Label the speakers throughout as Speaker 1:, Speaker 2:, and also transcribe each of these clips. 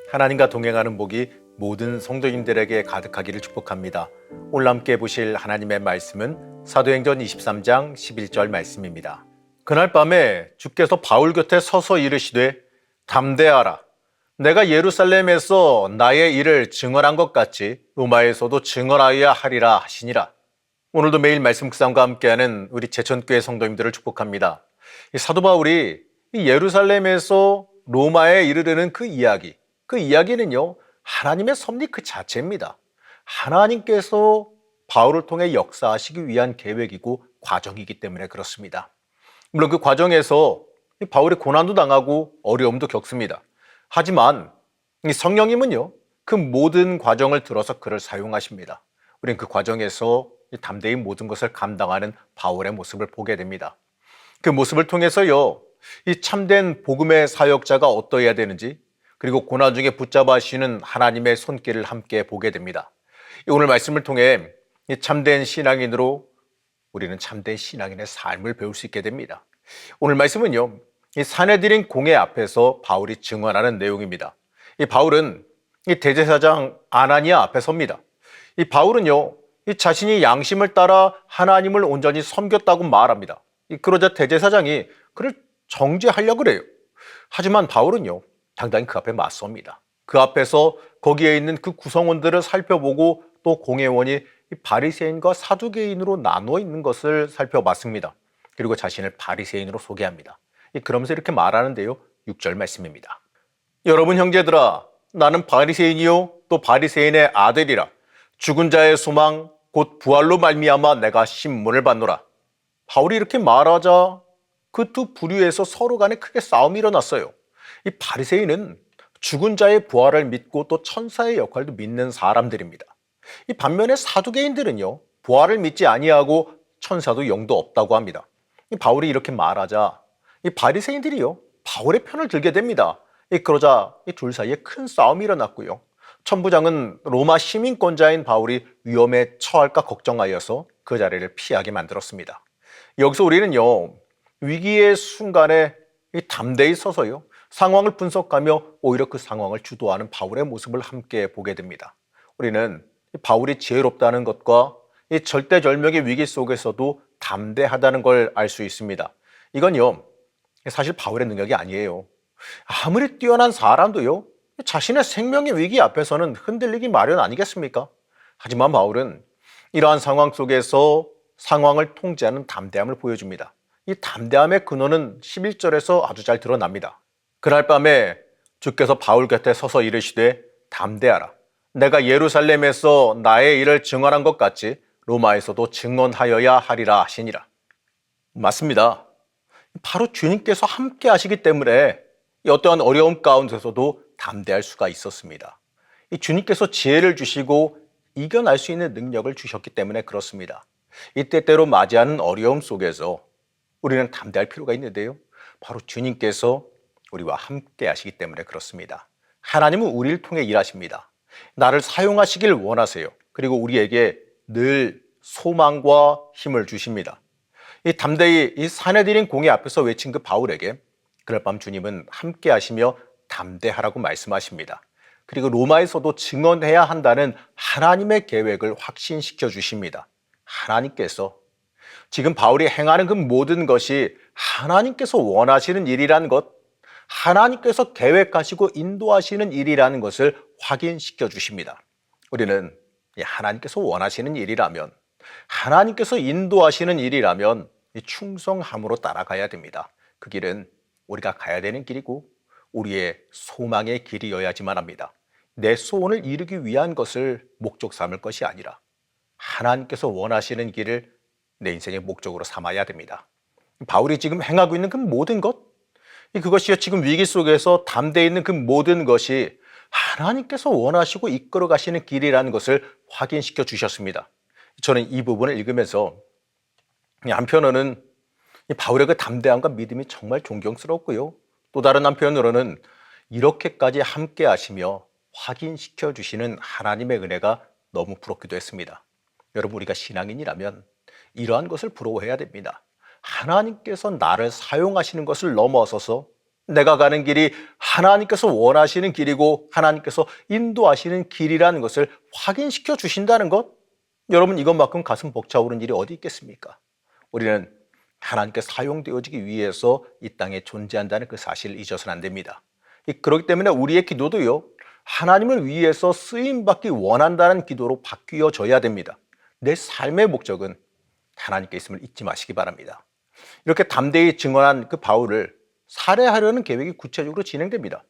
Speaker 1: 하나님과 동행하는 복이 모든 성도님들에게 가득하기를 축복합니다. 오늘 함께 보실 하나님의 말씀은 사도행전 23장 11절 말씀입니다. 그날 밤에 주께서 바울 곁에 서서 이르시되 담대하라. 내가 예루살렘에서 나의 일을 증언한 것 같이 로마에서도 증언하여야 하리라 하시니라. 오늘도 매일 말씀 묵상과 함께하는 우리 제천교회 성도님들을 축복합니다. 이 사도 바울이 이 예루살렘에서 로마에 이르르는 그 이야기는요, 하나님의 섭리 그 자체입니다. 하나님께서 바울을 통해 역사하시기 위한 계획이고 과정이기 때문에 그렇습니다. 물론 그 과정에서 바울이 고난도 당하고 어려움도 겪습니다. 하지만 이 성령님은요, 그 모든 과정을 들어서 그를 사용하십니다. 우리는 그 과정에서 담대히 모든 것을 감당하는 바울의 모습을 보게 됩니다. 그 모습을 통해서요, 이 참된 복음의 사역자가 어떠해야 되는지, 그리고 고난 중에 붙잡아주시는 하나님의 손길을 함께 보게 됩니다. 오늘 말씀을 통해 이 참된 신앙인으로 우리는 참된 신앙인의 삶을 배울 수 있게 됩니다. 오늘 말씀은요, 이 사내들인 공회 앞에서 바울이 증언하는 내용입니다. 이 바울은 이 대제사장 아나니아 앞에 섭니다. 이 바울은요, 이 자신이 양심을 따라 하나님을 온전히 섬겼다고 말합니다. 그러자 대제사장이 그를 정죄하려고 그래요. 하지만 바울은요, 당당히 그 앞에 맞섭니다. 그 앞에서 거기에 있는 그 구성원들을 살펴보고 또 공회원이 바리새인과 사두개인으로 나누어 있는 것을 살펴봤습니다. 그리고 자신을 바리새인으로 소개합니다. 그러면서 이렇게 말하는데요, 6절 말씀입니다. 여러분 형제들아, 나는 바리새인이요 또 바리새인의 아들이라. 죽은 자의 소망 곧 부활로 말미암아 내가 신문을 받노라. 바울이 이렇게 말하자 그 두 부류에서 서로 간에 크게 싸움이 일어났어요. 이 바리새인은 죽은 자의 부활을 믿고 또 천사의 역할도 믿는 사람들입니다. 이 반면에 사두개인들은요, 부활을 믿지 아니하고 천사도 영도 없다고 합니다. 이 바울이 이렇게 말하자 이 바리새인들이요, 바울의 편을 들게 됩니다. 그러자 이 둘 사이에 큰 싸움이 일어났고요. 천부장은 로마 시민권자인 바울이 위험에 처할까 걱정하여서 그 자리를 피하게 만들었습니다. 여기서 우리는요, 위기의 순간에 담대히 서서요, 상황을 분석하며 오히려 그 상황을 주도하는 바울의 모습을 함께 보게 됩니다. 우리는 바울이 지혜롭다는 것과 이 절대절명의 위기 속에서도 담대하다는 걸 알 수 있습니다. 이건요, 사실 바울의 능력이 아니에요. 아무리 뛰어난 사람도요, 자신의 생명의 위기 앞에서는 흔들리기 마련 아니겠습니까? 하지만 바울은 이러한 상황 속에서 상황을 통제하는 담대함을 보여줍니다. 이 담대함의 근원은 11절에서 아주 잘 드러납니다. 그날 밤에 주께서 바울 곁에 서서 이르시되 담대하라. 내가 예루살렘에서 나의 일을 증언한 것 같이 로마에서도 증언하여야 하리라 하시니라. 맞습니다. 바로 주님께서 함께 하시기 때문에 어떠한 어려움 가운데서도 담대할 수가 있었습니다. 이 주님께서 지혜를 주시고 이겨낼 수 있는 능력을 주셨기 때문에 그렇습니다. 이 때때로 맞이하는 어려움 속에서 우리는 담대할 필요가 있는데요, 바로 주님께서 우리와 함께 하시기 때문에 그렇습니다. 하나님은 우리를 통해 일하십니다. 나를 사용하시길 원하세요. 그리고 우리에게 늘 소망과 힘을 주십니다. 이 담대히 이 사내들인 공회 앞에서 외친 그 바울에게 그날 밤 주님은 함께 하시며 담대하라고 말씀하십니다. 그리고 로마에서도 증언해야 한다는 하나님의 계획을 확신시켜 주십니다. 하나님께서 지금 바울이 행하는 그 모든 것이 하나님께서 원하시는 일이라는 것, 하나님께서 계획하시고 인도하시는 일이라는 것을 확인시켜 주십니다. 우리는 하나님께서 원하시는 일이라면, 하나님께서 인도하시는 일이라면 충성함으로 따라가야 됩니다. 그 길은 우리가 가야 되는 길이고 우리의 소망의 길이어야지만 합니다. 내 소원을 이루기 위한 것을 목적 삼을 것이 아니라 하나님께서 원하시는 길을 내 인생의 목적으로 삼아야 됩니다. 바울이 지금 행하고 있는 그 모든 것, 그것이 지금 위기 속에서 담대해 있는 그 모든 것이 하나님께서 원하시고 이끌어 가시는 길이라는 것을 확인시켜 주셨습니다. 저는 이 부분을 읽으면서 한편으로는 바울의 그 담대함과 믿음이 정말 존경스럽고요, 또 다른 한편으로는 이렇게까지 함께 하시며 확인시켜 주시는 하나님의 은혜가 너무 부럽기도 했습니다. 여러분, 우리가 신앙인이라면 이러한 것을 부러워해야 됩니다. 하나님께서 나를 사용하시는 것을 넘어서서 내가 가는 길이 하나님께서 원하시는 길이고 하나님께서 인도하시는 길이라는 것을 확인시켜 주신다는 것, 여러분 이것만큼 가슴 벅차오르는 일이 어디 있겠습니까? 우리는 하나님께 사용되어지기 위해서 이 땅에 존재한다는 그 사실을 잊어서는 안 됩니다. 그렇기 때문에 우리의 기도도요, 하나님을 위해서 쓰임받기 원한다는 기도로 바뀌어져야 됩니다. 내 삶의 목적은 하나님께 있음을 잊지 마시기 바랍니다. 이렇게 담대히 증언한 그 바울을 살해하려는 계획이 구체적으로 진행됩니다.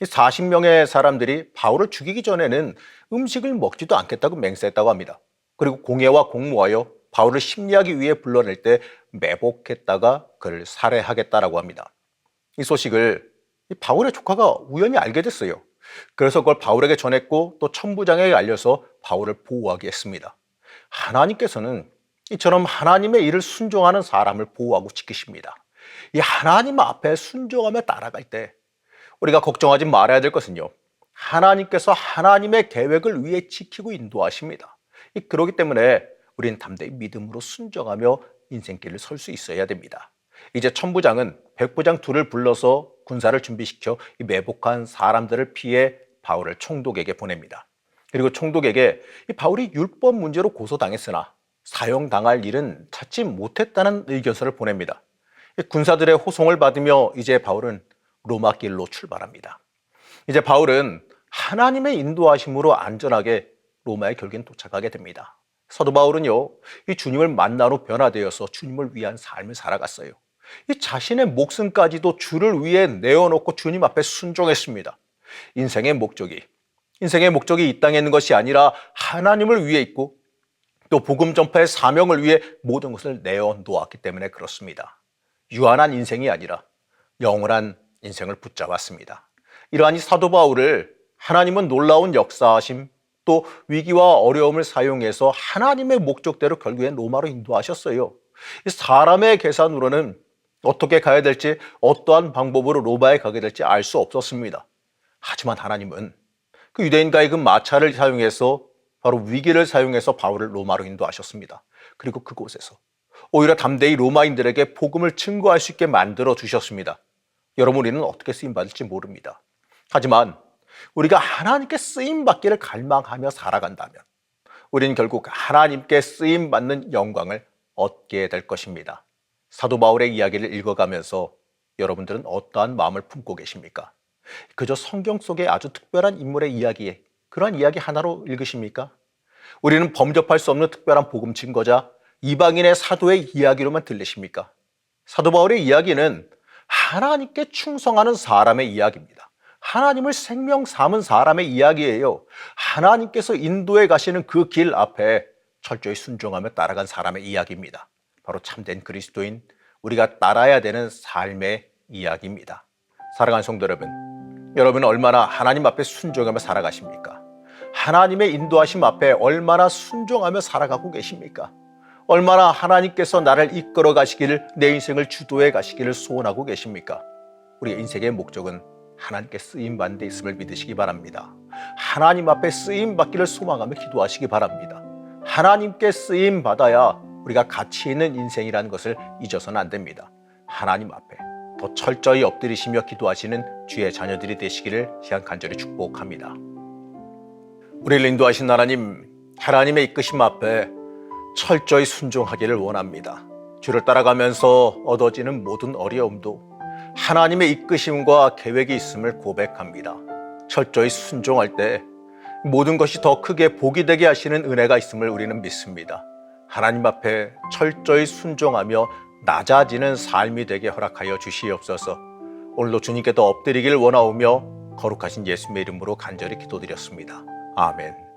Speaker 1: 40명의 사람들이 바울을 죽이기 전에는 음식을 먹지도 않겠다고 맹세했다고 합니다. 그리고 공예와 공모하여 바울을 심리하기 위해 불러낼 때 매복했다가 그를 살해하겠다라고 합니다. 이 소식을 바울의 조카가 우연히 알게 됐어요. 그래서 그걸 바울에게 전했고 또 천부장에게 알려서 바울을 보호하게 했습니다. 하나님께서는 이처럼 하나님의 일을 순종하는 사람을 보호하고 지키십니다. 이 하나님 앞에 순종하며 따라갈 때 우리가 걱정하지 말아야 될 것은요, 하나님께서 하나님의 계획을 위해 지키고 인도하십니다. 그렇기 때문에 우리는 담대히 믿음으로 순종하며 인생길을 설 수 있어야 됩니다. 이제 천부장은 백부장 둘을 불러서 군사를 준비시켜 이 매복한 사람들을 피해 바울을 총독에게 보냅니다. 그리고 총독에게 이 바울이 율법 문제로 고소당했으나 사형당할 일은 찾지 못했다는 의견서를 보냅니다. 군사들의 호송을 받으며 이제 바울은 로마 길로 출발합니다. 이제 바울은 하나님의 인도하심으로 안전하게 로마에 결국엔 도착하게 됩니다. 사도 바울은요, 이 주님을 만난 후 변화되어서 주님을 위한 삶을 살아갔어요. 이 자신의 목숨까지도 주를 위해 내어놓고 주님 앞에 순종했습니다. 인생의 목적이 이 땅에 있는 것이 아니라 하나님을 위해 있고 또 복음 전파의 사명을 위해 모든 것을 내어놓았기 때문에 그렇습니다. 유한한 인생이 아니라 영원한 인생을 붙잡았습니다. 이러한 이 사도 바울을 하나님은 놀라운 역사하심 또 위기와 어려움을 사용해서 하나님의 목적대로 결국엔 로마로 인도하셨어요. 사람의 계산으로는 어떻게 가야 될지, 어떠한 방법으로 로마에 가게 될지 알 수 없었습니다. 하지만 하나님은 그 유대인과의 그 마차를 사용해서 바로 위기를 사용해서 바울을 로마로 인도하셨습니다. 그리고 그곳에서 오히려 담대히 로마인들에게 복음을 증거할 수 있게 만들어 주셨습니다. 여러분, 우리는 어떻게 쓰임받을지 모릅니다. 하지만 우리가 하나님께 쓰임받기를 갈망하며 살아간다면 우리는 결국 하나님께 쓰임받는 영광을 얻게 될 것입니다. 사도 바울의 이야기를 읽어가면서 여러분들은 어떠한 마음을 품고 계십니까? 그저 성경 속의 아주 특별한 인물의 이야기에 그러한 이야기 하나로 읽으십니까? 우리는 범접할 수 없는 특별한 복음 증거자 이방인의 사도의 이야기로만 들리십니까? 사도 바울의 이야기는 하나님께 충성하는 사람의 이야기입니다. 하나님을 생명 삼은 사람의 이야기예요. 하나님께서 인도해 가시는 그 길 앞에 철저히 순종하며 따라간 사람의 이야기입니다. 바로 참된 그리스도인, 우리가 따라야 되는 삶의 이야기입니다. 사랑하는 성도 여러분, 여러분은 얼마나 하나님 앞에 순종하며 살아가십니까? 하나님의 인도하심 앞에 얼마나 순종하며 살아가고 계십니까? 얼마나 하나님께서 나를 이끌어 가시기를, 내 인생을 주도해 가시기를 소원하고 계십니까? 우리의 인생의 목적은 하나님께 쓰임받는 데 있음을 믿으시기 바랍니다. 하나님 앞에 쓰임받기를 소망하며 기도하시기 바랍니다. 하나님께 쓰임받아야 우리가 가치 있는 인생이라는 것을 잊어서는 안 됩니다. 하나님 앞에 더 철저히 엎드리시며 기도하시는 주의 자녀들이 되시기를 시간 간절히 축복합니다. 우리를 인도하신 하나님, 하나님의 이끄심 앞에 철저히 순종하기를 원합니다. 주를 따라가면서 얻어지는 모든 어려움도 하나님의 이끄심과 계획이 있음을 고백합니다. 철저히 순종할 때 모든 것이 더 크게 복이 되게 하시는 은혜가 있음을 우리는 믿습니다. 하나님 앞에 철저히 순종하며 낮아지는 삶이 되게 허락하여 주시옵소서. 오늘도 주님께 더 엎드리기를 원하오며 거룩하신 예수님의 이름으로 간절히 기도드렸습니다. 아멘.